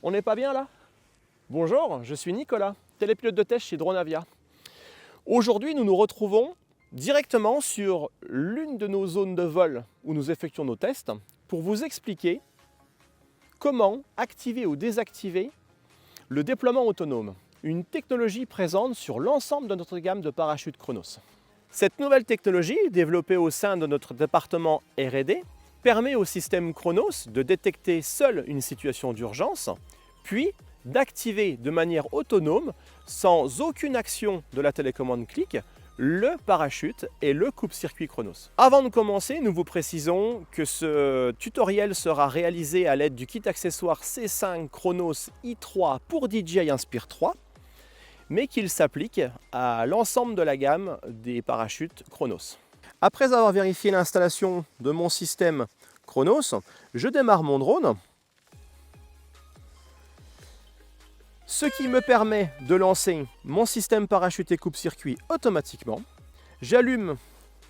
On n'est pas bien là? Bonjour, je suis Nicolas, télépilote de test chez Dronavia. Aujourd'hui, nous nous retrouvons directement sur l'une de nos zones de vol où nous effectuons nos tests pour vous expliquer comment activer ou désactiver le déploiement autonome, une technologie présente sur l'ensemble de notre gamme de parachutes Chronos. Cette nouvelle technologie, développée au sein de notre département R&D, permet au système Chronos de détecter seul une situation d'urgence, puis d'activer de manière autonome, sans aucune action de la télécommande clic, le parachute et le coupe-circuit Chronos. Avant de commencer, nous vous précisons que ce tutoriel sera réalisé à l'aide du kit accessoire C5 Chronos i3 pour DJI Inspire 3, mais qu'il s'applique à l'ensemble de la gamme des parachutes Chronos. Après avoir vérifié l'installation de mon système Chronos, je démarre mon drone, ce qui me permet de lancer mon système parachute et coupe-circuit automatiquement. J'allume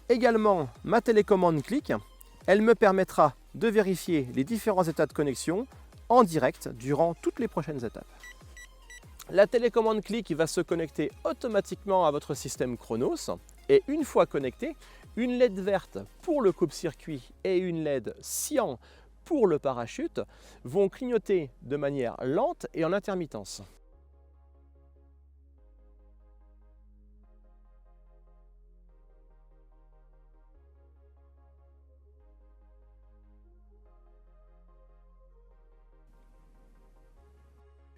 également ma télécommande clic. Elle me permettra de vérifier les différents états de connexion en direct durant toutes les prochaines étapes. La télécommande clic va se connecter automatiquement à votre système Chronos et une fois connectée, une LED verte pour le coupe-circuit et une LED cyan pour le parachute vont clignoter de manière lente et en intermittence.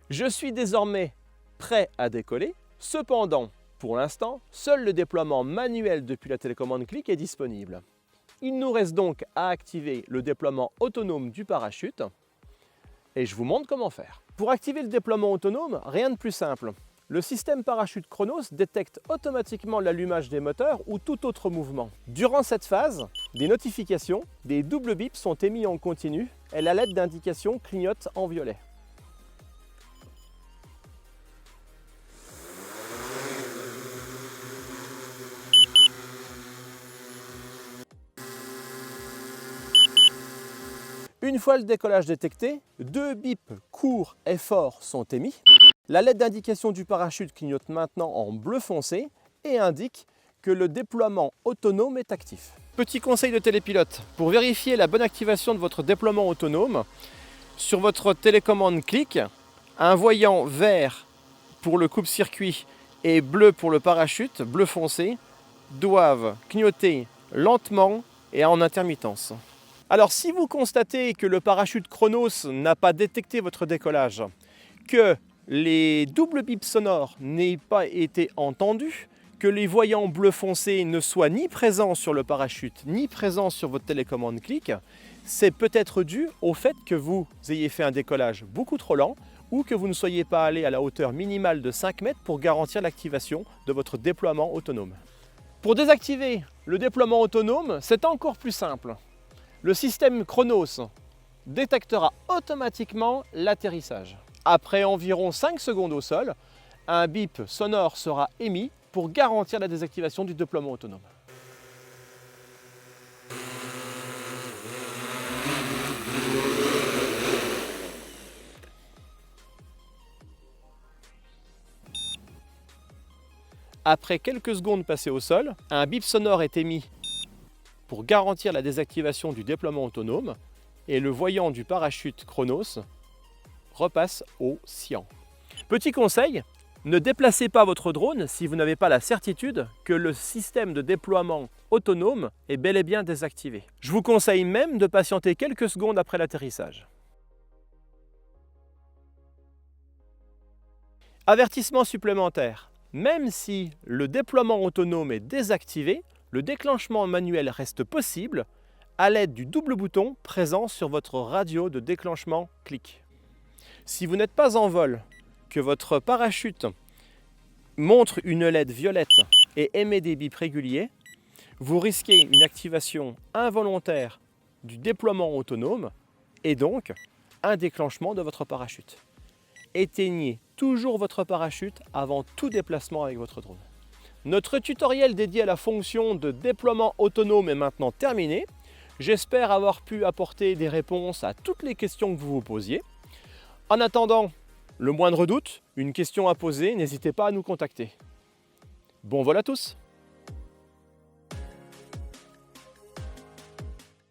Je suis désormais prêt à décoller. Cependant, pour l'instant, seul le déploiement manuel depuis la télécommande clic est disponible. Il nous reste donc à activer le déploiement autonome du parachute et je vous montre comment faire. Pour activer le déploiement autonome, rien de plus simple. Le système parachute Chronos détecte automatiquement l'allumage des moteurs ou tout autre mouvement. Durant cette phase, des notifications, des doubles bips sont émis en continu et la LED d'indication clignote en violet. Une fois le décollage détecté, deux bips courts et forts sont émis. La LED d'indication du parachute clignote maintenant en bleu foncé et indique que le déploiement autonome est actif. Petit conseil de télépilote, pour vérifier la bonne activation de votre déploiement autonome, sur votre télécommande clic, un voyant vert pour le coupe-circuit et bleu pour le parachute, bleu foncé, doivent clignoter lentement et en intermittence. Alors si vous constatez que le parachute Chronos n'a pas détecté votre décollage, que les doubles bips sonores n'aient pas été entendus, que les voyants bleu foncé ne soient ni présents sur le parachute ni présents sur votre télécommande clic, c'est peut-être dû au fait que vous ayez fait un décollage beaucoup trop lent ou que vous ne soyez pas allé à la hauteur minimale de 5 mètres pour garantir l'activation de votre déploiement autonome. Pour désactiver le déploiement autonome, c'est encore plus simple. Le système Chronos détectera automatiquement l'atterrissage. Après environ 5 secondes au sol, un bip sonore sera émis pour garantir la désactivation du déploiement autonome. Après quelques secondes passées au sol, un bip sonore est émis pour garantir la désactivation du déploiement autonome et le voyant du parachute Chronos repasse au cyan. Petit conseil, ne déplacez pas votre drone si vous n'avez pas la certitude que le système de déploiement autonome est bel et bien désactivé. Je vous conseille même de patienter quelques secondes après l'atterrissage. Avertissement supplémentaire, même si le déploiement autonome est désactivé, le déclenchement manuel reste possible à l'aide du double bouton présent sur votre radio de déclenchement clic. Si vous n'êtes pas en vol, que votre parachute montre une LED violette et émet des bips réguliers, vous risquez une activation involontaire du déploiement autonome et donc un déclenchement de votre parachute. Éteignez toujours votre parachute avant tout déplacement avec votre drone. Notre tutoriel dédié à la fonction de déploiement autonome est maintenant terminé. J'espère avoir pu apporter des réponses à toutes les questions que vous vous posiez. En attendant, le moindre doute, une question à poser, n'hésitez pas à nous contacter. Bon vol à tous!